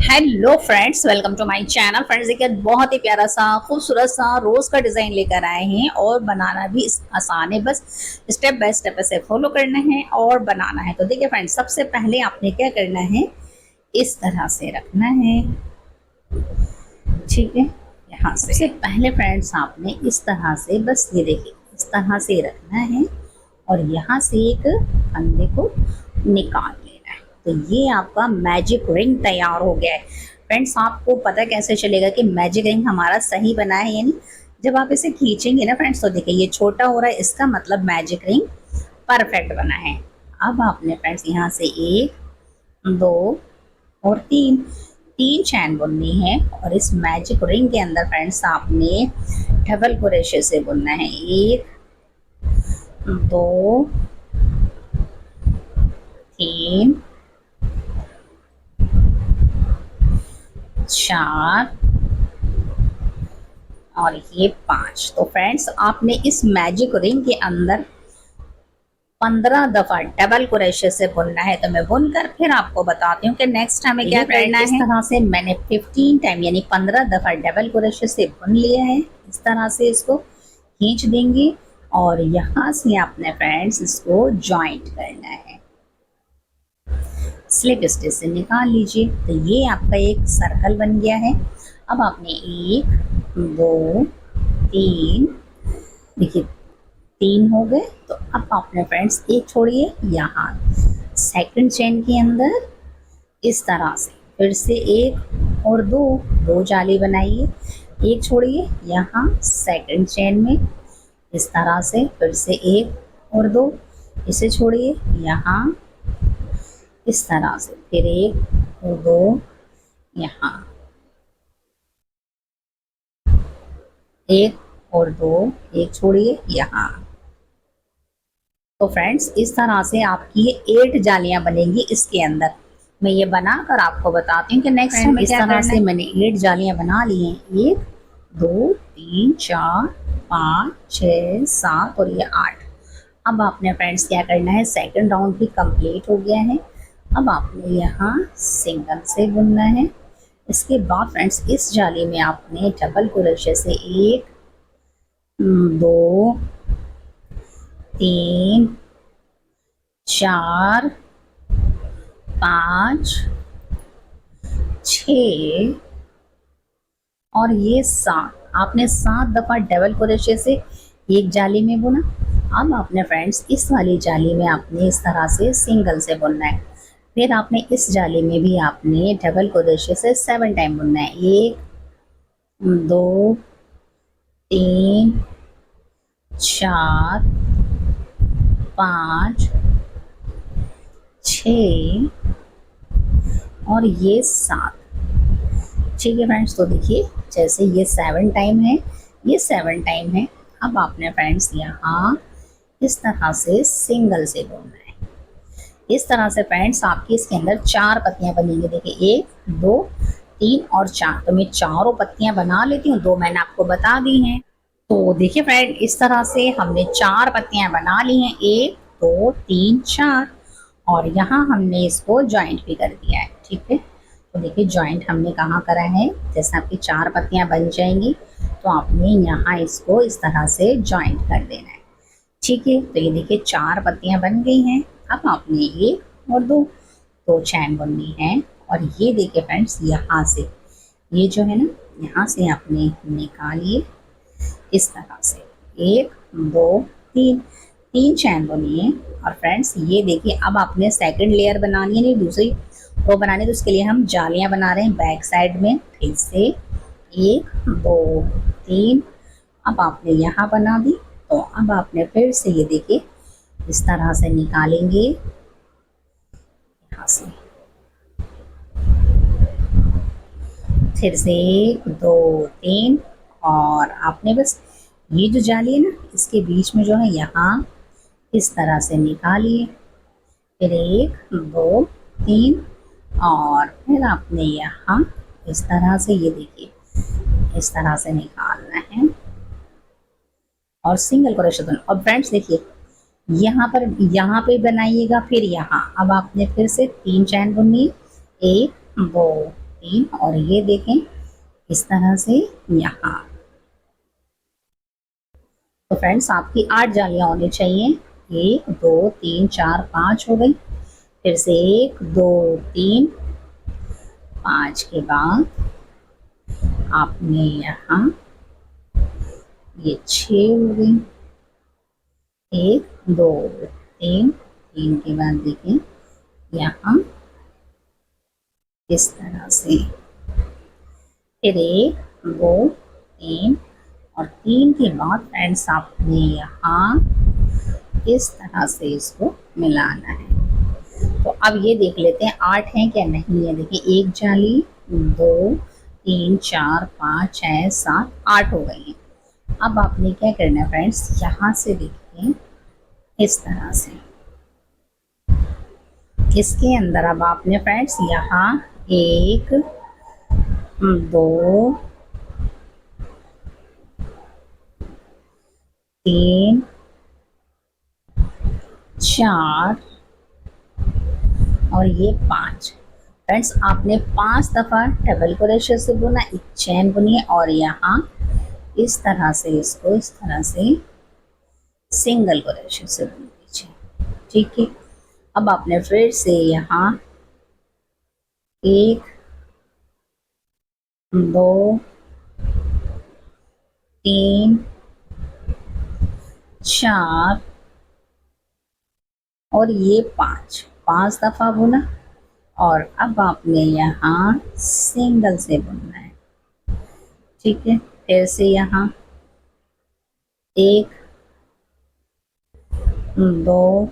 Hello friends, welcome to my channel. Friends देखिए, बहुत ही प्यारा सा खूबसूरत सा रोज का डिजाइन लेकर आए हैं और बनाना भी आसान है। बस स्टेप बाय स्टेप ऐसे फॉलो करना है और बनाना है। तो देखिए फ्रेंड्स, सबसे पहले आपने क्या करना है, इस तरह से रखना है। ठीक है, यहाँ से पहले फ्रेंड्स आपने इस तरह से, बस ये देखिए इस तरह से रखना है और यहाँ से एक फंदे को निकाल लेना है। तो ये आपका मैजिक रिंग तैयार हो गया है। फ्रेंड्स, आपको पता कैसे चलेगा कि मैजिक रिंग हमारा सही बना है? यानी जब आप इसे खींचेंगे ना फ्रेंड्स, तो देखिए ये छोटा हो रहा है, इसका मतलब मैजिक रिंग परफेक्ट बना है। अब आपने फ्रेंड्स यहाँ से 1, 2 और 3 चैन बुननी है और इस मैजिक रिंग के अंदर फ्रेंड्स आपने डबल क्रोशे से बुनना है। 1, 2, 3, 4 और ये 5। तो फ्रेंड्स, आपने इस मैजिक रिंग के अंदर 15 दफा डबल क्रोशे से बुनना है। तो मैं बुनकर फिर आपको बताती हूँ कि नेक्स्ट हमें क्या करना है। इस तरह से मैंने 15 टाइम यानी 15 दफा डबल क्रोशे से बुन लिया है। इस तरह से इसको खींच देंगे और यहाँ से आपने फ्रेंड्स इसको ज्वाइंट करना है। स्लिप स्टिच से निकाल लीजिए। तो ये आपका एक सर्कल बन गया है। अब आपने 1, 2, 3, देखिए 3 हो गए। तो अब आपने फ्रेंड्स एक छोड़िए, यहाँ सेकंड चेन के अंदर इस तरह से फिर से 1 और 2 जाली बनाइए। एक छोड़िए, यहाँ सेकंड चेन में इस तरह से फिर से 1 और 2, इसे छोड़िए, यहाँ इस तरह से फिर 1 और 2, यहाँ 1 और 2, एक छोड़िए, यहाँ। तो फ्रेंड्स, इस तरह से आपकी 8 जालियां बनेंगी इसके अंदर। मैं ये बनाकर आपको बताती हूँ कि नेक्स्ट हमें क्या करना है। इस तरह से मैंने 8 जालियां बना ली हैं। 1, 2, 3, 4, 5, 6, 7 और ये 8। अब आपने फ्रेंड्स क्या करना है, सेकंड राउंड भी कंप्लीट हो गया है। अब आपने यहाँ सिंगल से बुनना है। इसके बाद फ्रेंड्स इस जाली में आपने डबल क्रोशे से 1, 2, 3, 4, 5, 6 और ये 7। आपने 7 दफा डबल क्रोशे से एक जाली में बुना। अब आपने फ्रेंड्स इस वाली जाली में आपने इस तरह से सिंगल से बुनना है। फिर आपने इस जाली में भी आपने डबल क्रोशे से 7 टाइम बुनना है। 1, 2, 3, 4, 5, 6 और ये 7। ठीक है फ्रेंड्स, तो देखिए जैसे ये 7 टाइम है, ये 7 टाइम है। अब आपने फ्रेंड्स यहाँ इस तरह से सिंगल से बुनना है। इस तरह से फ्रेंड्स आपकी इसके अंदर 4 पत्तियां बनेंगी। देखिए 1, 2, 3 और 4। तो मैं चारों पत्तियां बना लेती हूँ, 2 मैंने आपको बता दी हैं। तो देखिए फ्रेंड, इस तरह से हमने 4 पत्तियां बना ली हैं। 1, 2, 3, 4 और यहाँ हमने इसको ज्वाइंट भी कर दिया है। ठीक है, तो देखिए ज्वाइंट हमने कहाँ करा है, जैसे आपकी 4 पत्तियां बन जाएंगी तो आपने यहाँ इसको इस तरह से ज्वाइंट कर देना है। ठीक है, तो ये देखिए 4 पत्तियां बन गई हैं। अब आपने 1 और 2 चैन बुननी है और ये देखिए फ्रेंड्स, यहाँ से ये जो है ना, यहाँ से आपने निकालिए इस तरह से 1, 2, 3 चैन बुनिए। और फ्रेंड्स ये देखिए, अब आपने सेकंड लेयर बनानी है, नहीं दूसरी रो बनानी है। तो उसके लिए हम जालियां बना रहे हैं बैक साइड में। फिर से 1, 2, 3 अब आपने यहाँ बना दी। तो अब आपने फिर से ये देखिए इस तरह से निकालेंगे, यहाँ से फिर से 1, 2, 3 और आपने बस ये जो जाली है ना, इसके बीच में जो है यहाँ इस तरह से निकालिए। फिर 1, 2, 3 और फिर आपने यहाँ इस तरह से ये देखिए इस तरह से निकालना है और सिंगल क्रोशे दोनों। और फ्रेंड्स देखिए यहाँ पे बनाइएगा, फिर यहाँ अब आपने फिर से 3 चैन बुननी है। 1, 2, 3 और ये देखें इस तरह से यहाँ। तो फ्रेंड्स आपकी 8 जालियां होनी चाहिए। 1 2 3 4 5 हो गई। फिर से 1 2 3 5 के बाद आपने यहाँ ये 6 हो गई। 1 2 3 3 के बाद देखें यहाँ इस तरह से। फिर 1 2 3 और 3 के बाद फ्रेंड्स आपने यहाँ इस तरह से इसको मिलाना है। तो अब ये देख लेते हैं 8 हैं क्या नहीं है। देखिए 1 जाली 2 3 4 5 6 7 8 हो गई हैं। अब आपने क्या करना है फ्रेंड्स, यहाँ से देखिए इस तरह से इसके अंदर अब आपने फ्रेंड्स यहाँ 1 2 3 4 और ये 5। फ्रेंड्स आपने 5 दफ़ा डबल क्रोशे से बुना, एक चैन बुनी है और यहाँ इस तरह से इसको इस तरह से सिंगल क्रोशे से बुन लीजिए। ठीक है। अब आपने फिर से यहाँ 1 2 3 4 और ये 5 दफ़ा बुना और अब आपने यहाँ सिंगल से बुनना है। ठीक है। फिर से यहाँ 1 2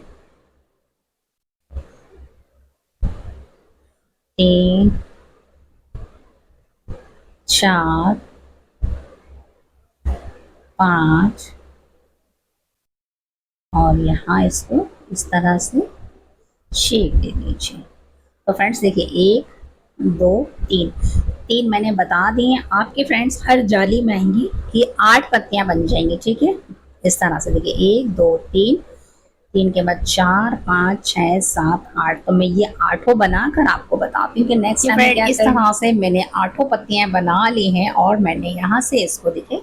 3 4 5 और यहाँ इसको इस तरह से शेप दे दीजिए। तो फ्रेंड्स देखिए 1 2 3 मैंने बता दी हैं। आपके फ्रेंड्स हर जाली में आएंगी कि 8 पत्तियां बन जाएंगी। ठीक है। इस तरह से देखिए 1 2 3 के बाद 4 5 6 7 8। तो मैं ये 8 बनाकर आपको बताती हूँ कि नेक्स्ट टाइम इस तरह से मैंने 8 पत्तियां बना ली हैं और मैंने यहाँ से इसको देखिए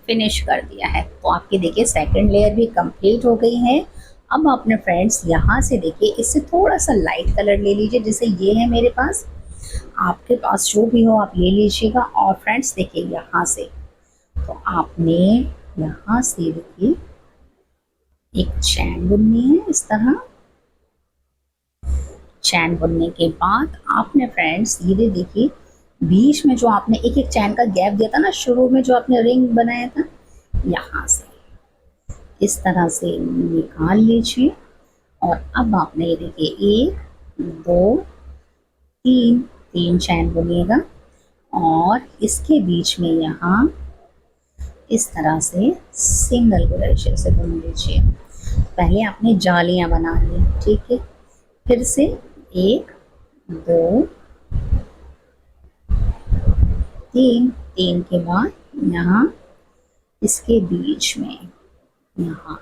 फिनिश कर दिया है। तो आपकी देखिए सेकंड लेयर भी कंप्लीट हो गई है। अब आपने फ्रेंड्स यहाँ से देखिए इससे थोड़ा सा लाइट कलर ले लीजिए। जैसे ये है मेरे पास, आपके पास जो भी हो आप ले लीजिएगा। और फ्रेंड्स देखिए यहाँ से तो आपने यहाँ से देखिए एक चैन बुननी है। इस तरह चैन बुनने के बाद आपने फ्रेंड्स धीरे देखिए बीच में जो आपने एक एक चैन का गैप दिया था ना, शुरू में जो आपने रिंग बनाया था, यहाँ से इस तरह से निकाल लीजिए। और अब आपने देखिए 1 2 3 चैन बुनिएगा और इसके बीच में यहाँ इस तरह से सिंगल क्रोशे से बुन लीजिए। पहले आपने जालियां बना ली। ठीक है। फिर से 1 2 3 के बाद यहाँ इसके बीच में यहाँ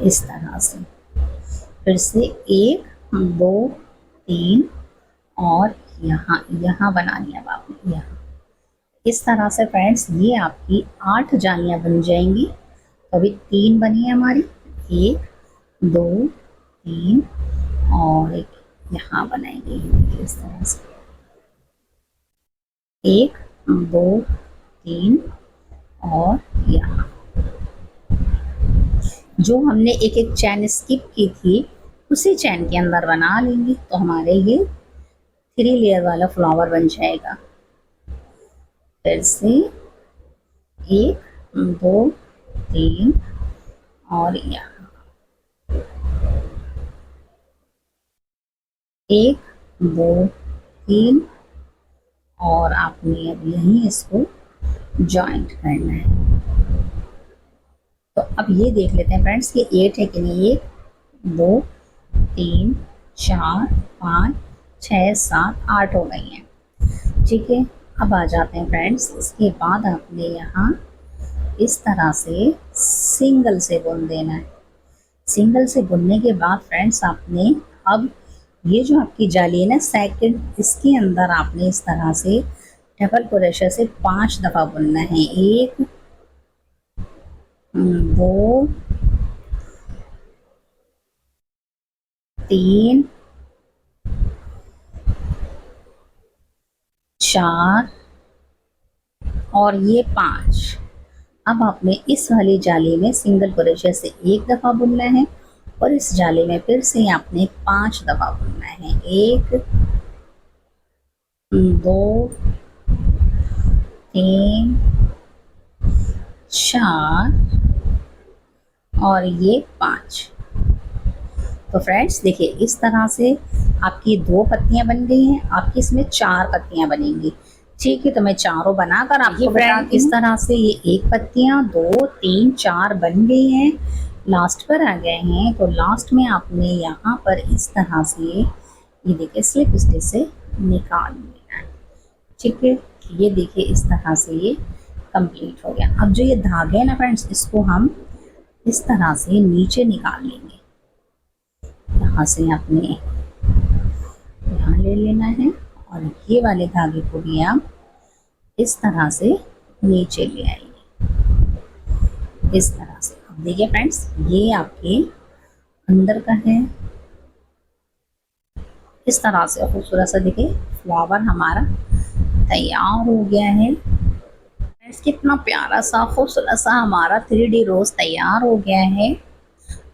इस तरह से फिर से 1 2 3 और यहाँ बनानी है अब आपने यहाँ इस तरह से। फ्रेंड्स ये आपकी 8 जालियां बन जाएंगी। तो अभी 3 बनी है हमारी, 1 2 3 और एक यहाँ बनाएंगे इस तरह से 1 2 3 और यहाँ जो हमने एक एक चैन स्किप की थी उसी चैन के अंदर बना लेंगे। तो हमारे ये 3 लेयर वाला फ्लावर बन जाएगा। फिर से 1 2 3 और यहाँ 1 2 3 और आपने अब यहीं इसको जॉइंट करना है। तो अब ये देख लेते हैं फ्रेंड्स कि 8 है कि नहीं। 1 2 3 4 5 6 7 8 हो गई हैं। ठीक है। अब आ जाते हैं फ्रेंड्स, इसके बाद आपने यहाँ इस तरह से सिंगल से बुन देना है। सिंगल से बुनने के बाद फ्रेंड्स आपने अब ये जो आपकी जाली है ना सेकंड, इसके अंदर आपने इस तरह से डबल क्रोशे से 5 दफ़ा बुनना है। 1 2 3 4 और ये 5। अब आपने इस वाली जाली में सिंगल क्रोशे से 1 दफ़ा बुनना है और इस जाली में फिर से आपने 5 दफ़ा बुनना है। 1 2 3 4 और ये 5। तो फ्रेंड्स देखिए इस तरह से आपकी 2 पत्तियां बन गई हैं, आपकी इसमें 4 पत्तियां बनेंगी। ठीक है, तो मैं चारों बनाकर आपको फ्रेंड इस तरह से ये 1 पत्तियां 2 3 4 बन गई हैं, लास्ट पर आ गए हैं। तो लास्ट में आपने यहाँ पर इस तरह से ये देखिए स्लिप स्टिच से निकाल लेना है। ठीक है, ये देखिए इस तरह से ये कंप्लीट हो गया। अब जो ये धागे हैं ना फ्रेंड्स, इसको हम इस तरह से नीचे निकाल लेंगे। यहाँ से आपने यहाँ ले लेना है और ये वाले धागे को भी आप इस तरह से नीचे ले आइए, इस तरह से। अब देखिए फ्रेंड्स, ये आपके अंदर का है, इस तरह से खूबसूरत सा देखिए फ्लावर हमारा तैयार हो गया है। फ्रेंड्स कितना प्यारा सा खूबसूरत सा हमारा 3D रोज तैयार हो गया है।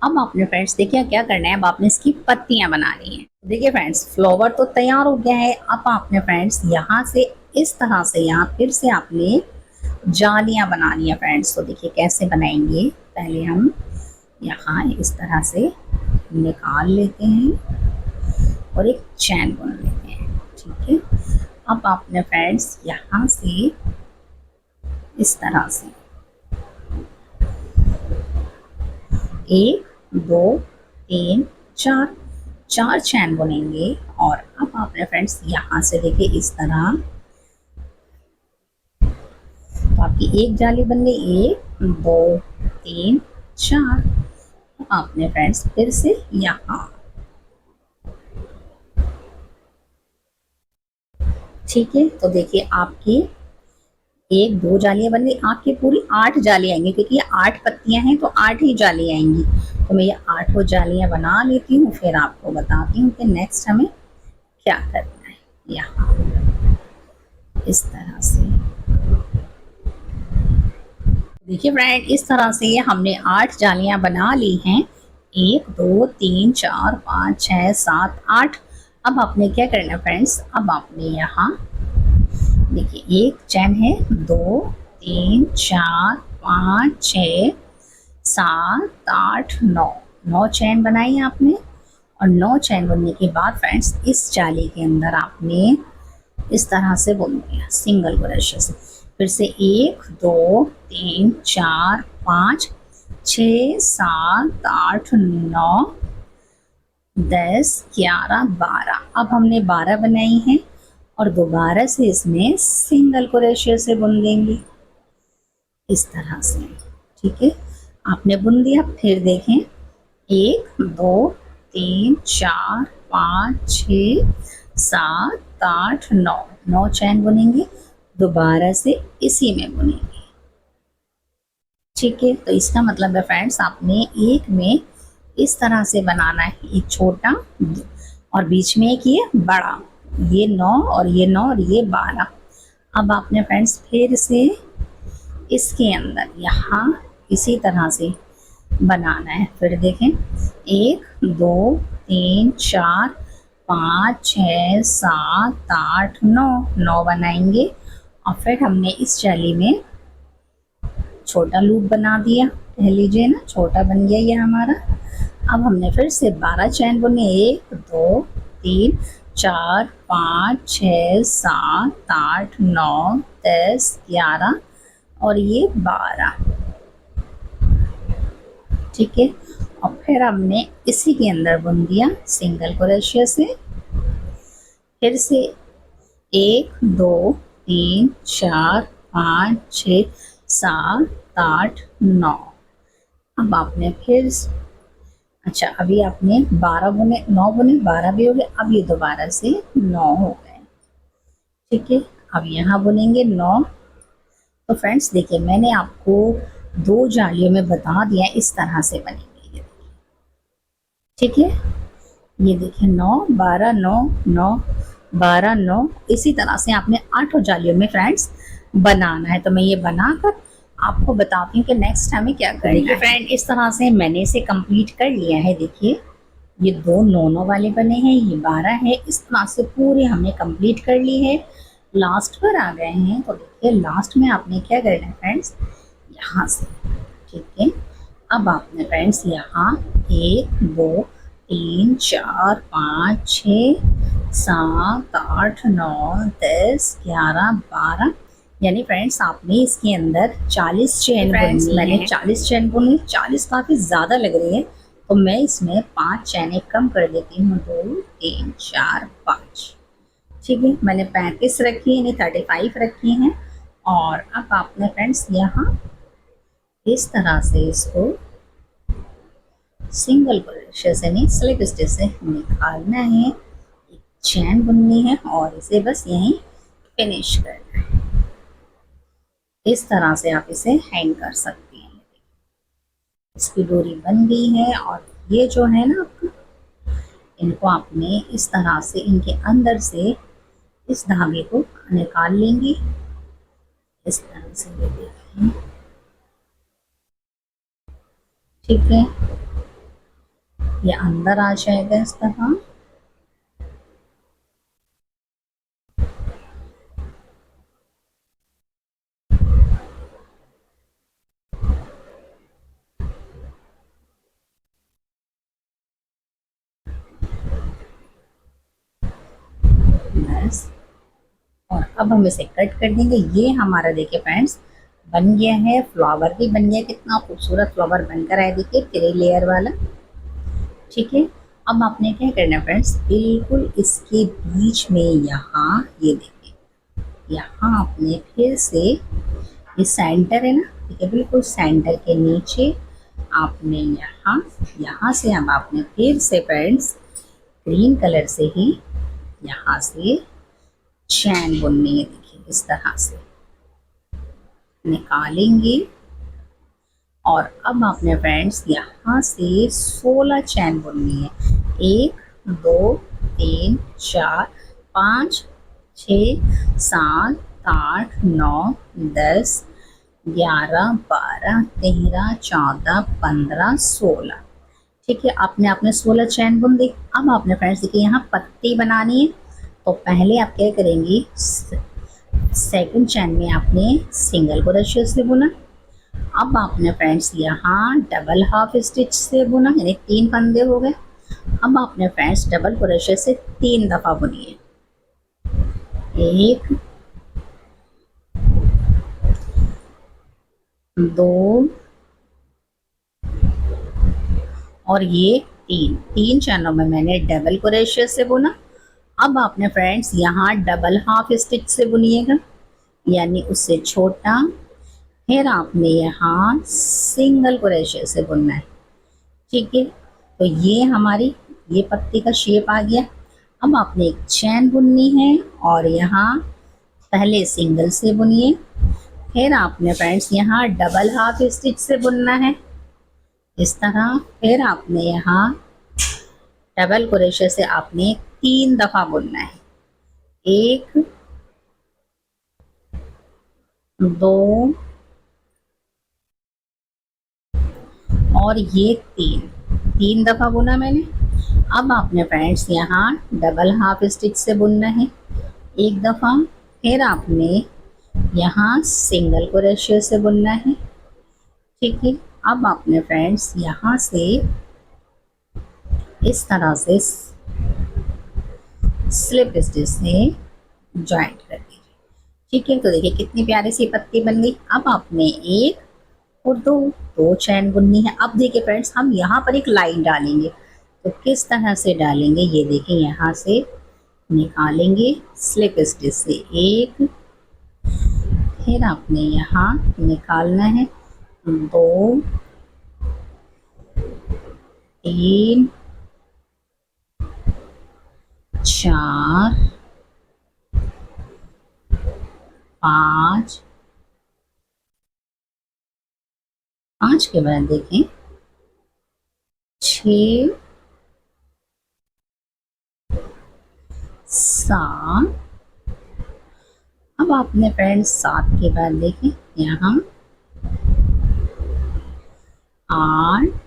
अब आपने फ्रेंड्स देखिए क्या करना है, अब आपने इसकी पत्तियां बनानी है। देखिए फ्रेंड्स फ्लावर तो तैयार हो गया है। अब आपने फ्रेंड्स यहाँ से इस तरह से यहाँ फिर से आपने जालियां बनानी है फ्रेंड्स। तो देखिए कैसे बनाएंगे, पहले हम यहाँ इस तरह से निकाल लेते हैं और एक चैन बुन लेते हैं। ठीक है, अब आपने फ्रेंड्स यहाँ से इस तरह से 1 2 3 4 4 चैन बुनेंगे। और अब आपने फ्रेंड्स यहाँ से देखिए इस तरह, तो आपकी एक जाली बन गई 1 2 3 4। अब आपने फ्रेंड्स फिर से यहाँ, ठीक है, तो देखिए आपकी 1 2 जालियां बन गई, आपकी पूरी 8 जालियां आएंगी क्योंकि ये 8 पत्तियां हैं तो 8 ही जालियां आएंगी। तो मैं ये 8 जालियां बना लेती हूँ, फिर आपको बताती हूँ कि नेक्स्ट हमें क्या करना है। यहाँ इस तरह से देखिए फ्रेंड, इस तरह से हमने 8 जालियां बना ली हैं। 1 2 3 4 5 6 7 8। अब आपने क्या करना फ्रेंड्स, अब आपने यहाँ देखिए एक चैन है, 2 3 4 5 6 7 8 9 9 चैन बनाई आपने। और 9 चैन बनने के बाद फ्रेंड्स इस जाली के अंदर आपने इस तरह से बुन दिया सिंगल क्रोशे से। फिर से 1 2 3 4 5 6 7 8 9 10 11 12। अब हमने 12 बनाई हैं और दोबारा से इसमें सिंगल क्रोशे से बुन देंगे इस तरह से। ठीक है, आपने बुन दिया। फिर देखें 1 2 3 4 5 6 7 8 9 9 चैन बुनेंगे, दोबारा से इसी में बुनेंगे। ठीक है, तो इसका मतलब है फ्रेंड्स आपने एक में इस तरह से बनाना है, एक छोटा और बीच में एक ये बड़ा, ये 9 और ये 9 और ये 12। अब आपने फ्रेंड्स फिर से इसके अंदर यहाँ इसी तरह से बनाना है। फिर देखें 1 2 3 4 5 6 7 8 9 9 बनाएंगे। और फिर हमने इस जाली में छोटा लूप बना दिया, कह लीजिए ना, छोटा बन गया ये हमारा। अब हमने फिर से 12 चैन बुने, 1 2 3 4 5 6 7 8 9 10 11 और ये 12। ठीक है, और फिर हमने इसी के अंदर बुन दिया सिंगल क्रोशे से। फिर से 1 2 3 4 5 6 7 8 9। अब आपने फिर अच्छा, अभी आपने 12 बुने, 9 बुने, 12 भी हो गए। अब ये दोबारा से 9 हो गए। ठीक है, अब यहाँ बुनेंगे 9। तो फ्रेंड्स देखिए, मैंने आपको 2 जालियों में बता दिया है इस तरह से बनेंगे ये। ठीक है, ये देखिए 9 12 9 9 12 9, इसी तरह से आपने 8 जालियों में फ्रेंड्स बनाना है। तो मैं ये बनाकर आपको बताती हूँ कि नेक्स्ट हमें क्या करना है। देखिए फ्रेंड, इस तरह से मैंने इसे कंप्लीट कर लिया है। देखिए ये 2 9 वाले बने हैं, ये 12 है। इस तरह से पूरे हमने कंप्लीट कर ली है। लास्ट पर आ गए हैं। तो देखिए लास्ट में आपने क्या करना है फ्रेंड्स, यहाँ से। ठीक है, अब आपने फ्रेंड्स यहाँ 1 2 3 4 5 6 7 8 9 10 11 12, यानी फ्रेंड्स आपने इसके अंदर 40 चेन बुनी। मैंने 40 चेन बुनी। 40 काफ़ी ज़्यादा लग रही है, तो मैं इसमें 5 चैनें कम कर देती हूँ। 2 3 4 5। ठीक है, मैंने 35 रखी है, यानी 35 रखी हैं। और अब आपने फ्रेंड्स यहाँ इस तरह से इसको सिंगल क्रोशे से नहीं, स्लिप स्टिच से निकालना है। एक चैन बुननी है और इसे बस यहीं फिनिश करना है। इस तरह से आप इसे हैंग कर सकती हैं। इसकी डोरी बन गई है। और ये जो है ना, इनको आपने इस तरह से इनके अंदर से इस धागे को निकाल लेंगे। इस तरह से ये देखें। ठीक है, ये अंदर आ जाएगा इस तरह। बस, और अब हम इसे कट कर देंगे। ये हमारा देखिए फ्रेंड्स बन गया है। फ्लावर भी बन गया, कितना खूबसूरत फ्लावर बनकर आया देखिए, 3 लेयर वाला। ठीक है, अब आपने क्या करना है फ्रेंड्स, बिल्कुल इसके बीच में यहाँ ये देखिए, यहाँ आपने फिर से ये सेंटर है ना, ठीक है, बिल्कुल सेंटर के नीचे आपने यहाँ यहाँ से अब आपने फिर से फ्रेंड्स ग्रीन कलर से ही यहाँ से चैन बुननी है। देखिए इस तरह से निकालेंगे। और अब आपने फ्रेंड्स यहाँ से 16 चैन बुननी है। 1 2 3 4 5 6 7 8 9 10 11 12 13 14 15 16। ठीक है, आपने 16 चैन बुन दी। अब आपने फ्रेंड्स देखिए यहाँ पत्ती बनानी है। तो पहले आप क्या करेंगी, सेकंड चैन में आपने सिंगल क्रोशे से बुना। अब आपने फ्रेंड्स यहाँ डबल हाफ स्टिच से बुना, यानी 3 फंदे हो गए। अब आपने फ्रेंड्स डबल क्रोशे से 3 दफ़ा बुनिए। 1 2 और ये 3 चैनों में मैंने डबल क्रोशे से बुना। अब आपने फ्रेंड्स यहाँ डबल हाफ स्टिच से बुनिएगा, यानी उससे छोटा। फिर आपने यहाँ सिंगल क्रोशे से बुनना है। ठीक है, तो ये हमारी ये पत्ती का शेप आ गया। अब आपने एक चैन बुननी है और यहाँ पहले सिंगल से बुनिए। फिर आपने फ्रेंड्स यहाँ डबल हाफ स्टिच से बुनना है इस तरह। फिर आपने यहाँ डबल क्रोशे से आपने 3 दफ़ा बुनना है। 1 2 और ये 3 दफ़ा बुना मैंने। अब आपने फ्रेंड्स यहाँ डबल हाफ स्टिच से बुनना है 1 दफ़ा। फिर आपने यहाँ सिंगल क्रोशे से बुनना है। ठीक है, अब आपने फ्रेंड्स यहाँ से इस तरह से स्लिप स्टिच से जॉइंट कर दीजिए। ठीक है, तो देखिए कितनी प्यारी सी पत्ती बन गई। अब आपने 1 और 2 चैन बुननी है। अब देखिए फ्रेंड्स, हम यहाँ पर एक लाइन डालेंगे। तो किस तरह से डालेंगे, ये देखिए, यहाँ से निकालेंगे स्लिप स्टिच से 1, फिर आपने यहाँ निकालना है 2, 3 4 5, 5 के बाद देखें 6 7। अब आपने फ्रेंड्स 7 के बाद देखें यहाँ 8।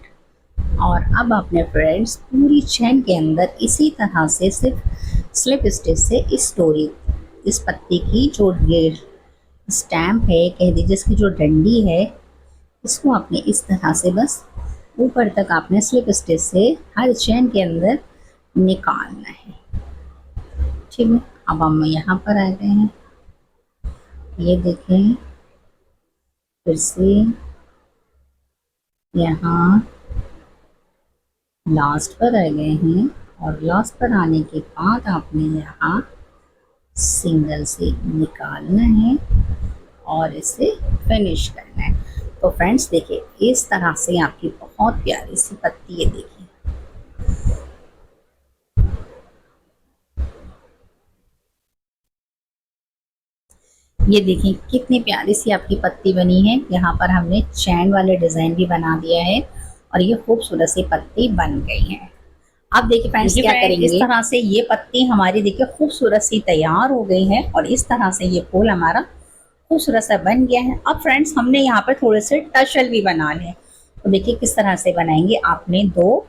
और अब आपने फ्रेंड्स पूरी चेन के अंदर इसी तरह से सिर्फ स्लिप स्टिच से इस स्टोरी, इस पत्ती की जो ये स्टैम्प है कह दीजिए, इसकी जो डंडी है, इसको आपने इस तरह से बस ऊपर तक आपने स्लिप स्टिच से हर चेन के अंदर निकालना है। ठीक है, अब हम यहाँ पर आ गए हैं, ये देखें फिर से यहाँ लास्ट पर आ गए हैं, और लास्ट पर आने के बाद आपने यहाँ सिंगल से निकालना है और इसे फिनिश करना है। तो फ्रेंड्स देखिए इस तरह से आपकी बहुत प्यारी सी पत्ती है। देखिए ये देखिए कितनी प्यारी सी आपकी पत्ती बनी है। यहाँ पर हमने चैन वाले डिजाइन भी बना दिया है और ये खूबसूरत सी पत्ती बन गई है। अब देखिए फ्रेंड्स क्या करेंगे, इस तरह से ये पत्ती हमारी देखिए खूबसूरत सी तैयार हो गई है और इस तरह से ये फूल हमारा खूबसूरत सा बन गया है। अब फ्रेंड्स हमने यहाँ पर थोड़े से टशल भी बना लें, तो देखिए किस तरह से बनाएंगे। आपने 2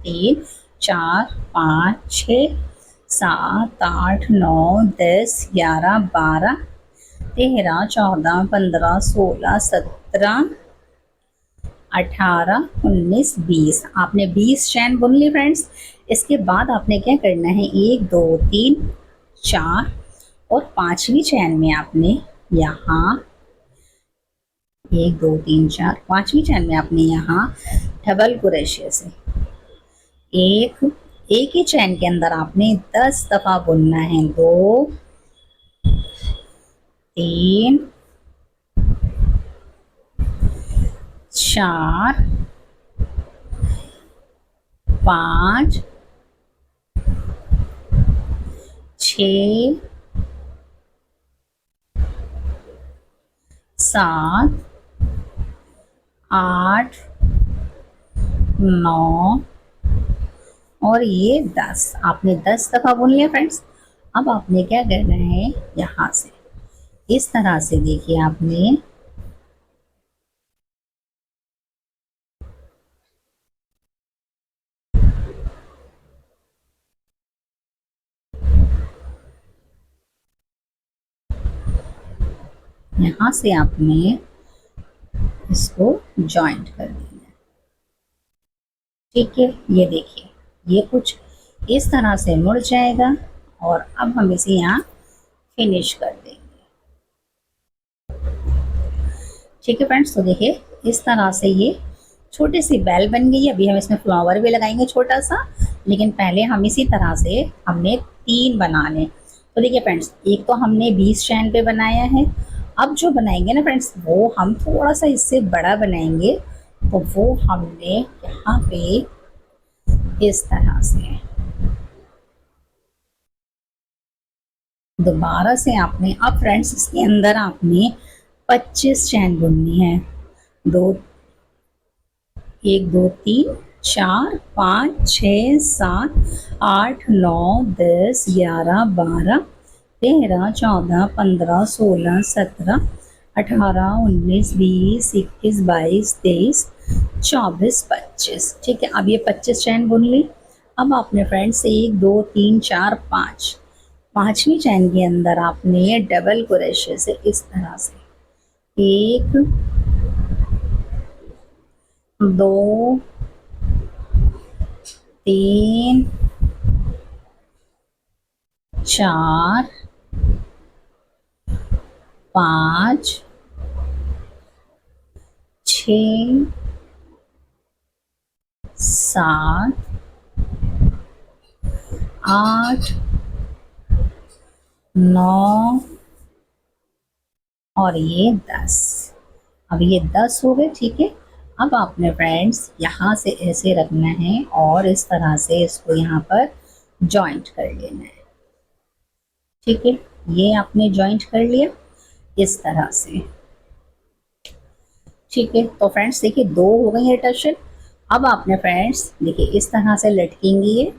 3 4 5 6 7 8 9 10 11 12 13 14 15 16 17 18 19 20 आपने 20 चैन बुन ली फ्रेंड्स। इसके बाद आपने क्या करना है, 1 2 3 4 और 5वीं चैन में आपने यहाँ 1 2 3 4 5वीं चैन में आपने यहाँ डबल क्रोशे से एक ही चैन के अंदर आपने 10 दफा बुनना है। 2 3 4 5 6 7 8 9 और ये 10 आपने 10 दफा बुन लिया फ्रेंड्स। अब आपने क्या करना है, यहाँ से इस तरह से देखिए आपने यहाँ से आपने इसको जॉइंट कर देना है। ठीक है, ये देखिए ये कुछ इस तरह से मुड़ जाएगा और अब हम इसे यहाँ फिनिश कर देंगे। ठीक है फ्रेंड्स, तो देखिए इस तरह से ये छोटी सी बेल बन गई है। अभी हम इसमें फ्लावर भी लगाएंगे छोटा सा, लेकिन पहले हम इसी तरह से हमने 3 बनाने। तो देखिए फ्रेंड्स, एक तो हमने 20 चैन पे बनाया है। अब जो बनाएंगे ना फ्रेंड्स, वो हम थोड़ा सा इससे बड़ा बनाएंगे। तो वो हमने यहाँ पे इस तरह से दोबारा से आपने, अब फ्रेंड्स इसके अंदर आपने 25 चैन बुननी है। 2 1 2 3 4 5 6 7 8 9 10 11 12 13 14 15 16 17 18 19 20 21 22 23 24 25। ठीक है, अब ये 25 चैन बुन ली। अब आपने फ्रेंड्स 1 2 3 4 5 5वीं चैन के अंदर आपने डबल क्रोशे से इस तरह से 1 2 3 4 5 6 7 8 9 और ये 10। अब ये 10 हो गए। ठीक है, अब आपने फ्रेंड्स यहाँ से ऐसे रखना है और इस तरह से इसको यहाँ पर जॉइंट कर लेना है। ठीक है, ये आपने जॉइंट कर लिया इस तरह से। ठीक है, तो फ्रेंड्स देखिए दो हो गई है टसल। अब आपने फ्रेंड्स देखिए इस तरह से लटकेंगी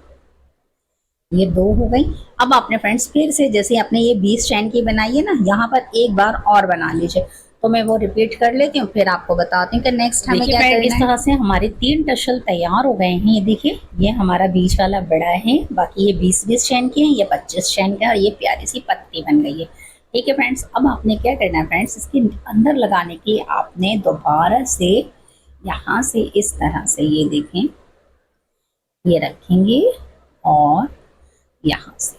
ये दो हो गई। अब आपने फ्रेंड्स फिर से जैसे आपने ये 20 चैन की बनाई है ना, यहाँ पर एक बार और बना लीजिए। तो मैं वो रिपीट कर लेती हूँ, फिर आपको बताती हूँ कि नेक्स्ट हमें क्या करना है। इस तरह से हमारे 3 टसल तैयार हो गए हैं। ये देखिए ये हमारा बीच वाला बड़ा है, बाकी ये 20-20 चैन की है, ये 25 चैन का, और ये प्यारी सी पत्ती बन गई है। ठीक है फ्रेंड्स, अब आपने क्या करना है फ्रेंड्स, इसके अंदर लगाने के लिए आपने दोबारा से यहाँ से इस तरह से ये देखें ये रखेंगे और यहाँ से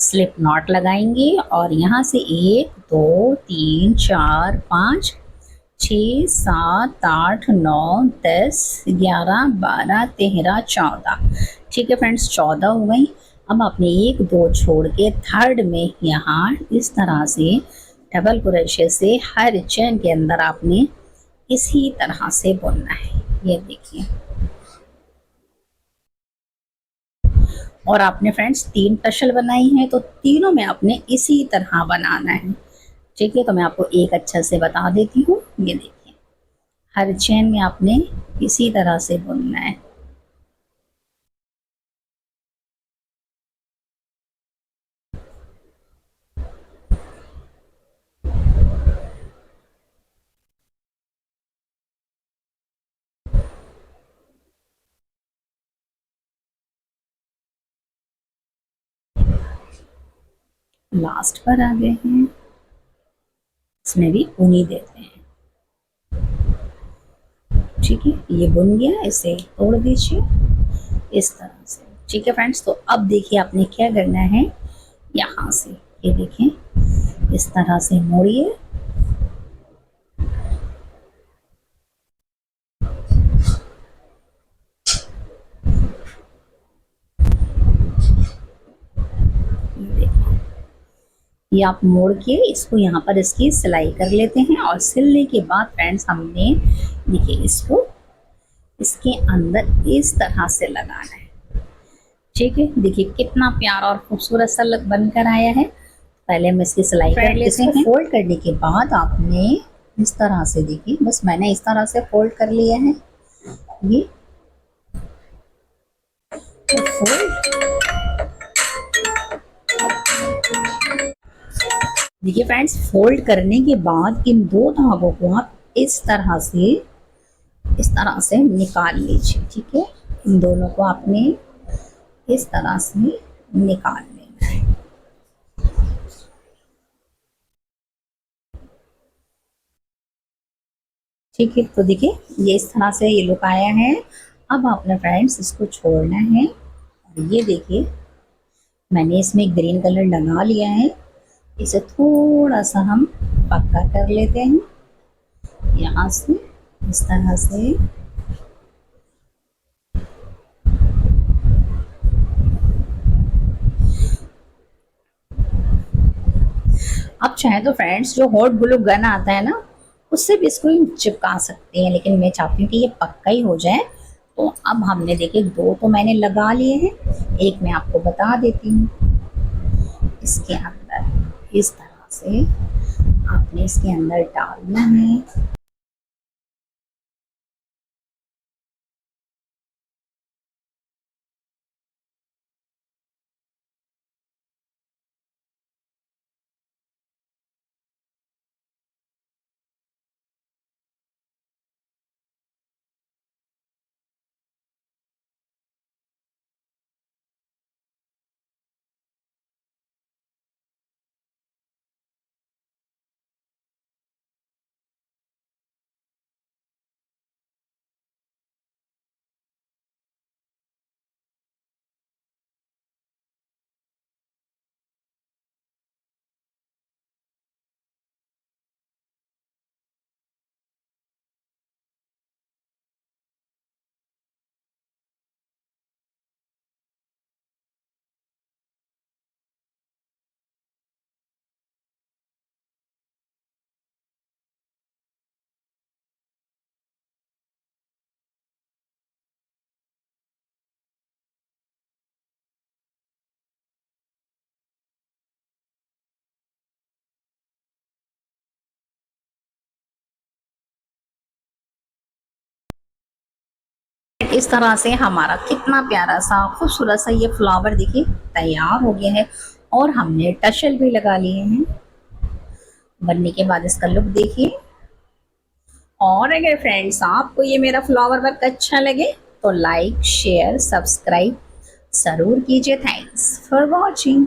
स्लिप नॉट लगाएंगे और यहाँ से 1 2 3 4 5 6 7 8 9 10 11 12 13 14। ठीक है फ्रेंड्स, 14 हो गई। अब आपने 1 2 छोड़ के थर्ड में यहाँ इस तरह से डबल क्रोशे से हर चेन के अंदर आपने इसी तरह से बुनना है। ये देखिए, और आपने फ्रेंड्स 3 टसल बनाई हैं तो तीनों में आपने इसी तरह बनाना है। ठीक है, तो मैं आपको एक अच्छा से बता देती हूँ। ये देखिए हर चेन में आपने इसी तरह से बुनना है। लास्ट पर आ गए हैं, इसमें भी ऊनी देते हैं। ठीक है, ये बुन गया, इसे तोड़ दीजिए इस तरह से। ठीक है फ्रेंड्स, तो अब देखिए आपने क्या करना है, यहाँ से ये देखें इस तरह से मोड़िए। ये आप मोड़ के इसको यहाँ पर इसकी सिलाई कर लेते हैं और सिलने के बाद फ्रेंड्स हमने देखिए इसको इसके अंदर इस तरह से लगाना है। ठीक है, देखिए कितना प्यारा और खूबसूरत सा बनकर आया है। पहले हम इसकी सिलाई कर लेते हैं। फोल्ड करने के बाद आपने इस तरह से देखिए, बस मैंने इस तरह से फोल्ड कर लिया है। ये तो फोल्ड देखिए फ्रेंड्स, फोल्ड करने के बाद इन दो धागों को आप इस तरह से निकाल लीजिए। ठीक है, इन दोनों को आपने इस तरह से निकाल लेना है। ठीक है, तो देखिए ये इस तरह से ये लुक आया है। अब आपने फ्रेंड्स इसको छोड़ना है और ये देखिए मैंने इसमें ग्रीन कलर लगा लिया है। इसे थोड़ा सा हम पक्का कर लेते हैं यहाँ से इस तरह से। आप चाहे तो फ्रेंड्स जो हॉट ग्लू गन आता है ना, उससे भी इसको चिपका सकते हैं, लेकिन मैं चाहती हूँ कि ये पक्का ही हो जाए। तो अब हमने देखिए दो तो मैंने लगा लिए हैं, एक मैं आपको बता देती हूँ। इसके अंदर इस तरह से आपने इसके अंदर डालना है। इस तरह से हमारा कितना प्यारा सा खूबसूरत सा ये फ्लावर देखिए तैयार हो गया है और हमने टशल भी लगा लिए हैं। बनने के बाद इसका लुक देखिए। और अगर फ्रेंड्स आपको ये मेरा फ्लावर वर्क अच्छा लगे तो लाइक शेयर सब्सक्राइब ज़रूर कीजिए। Thanks for watching.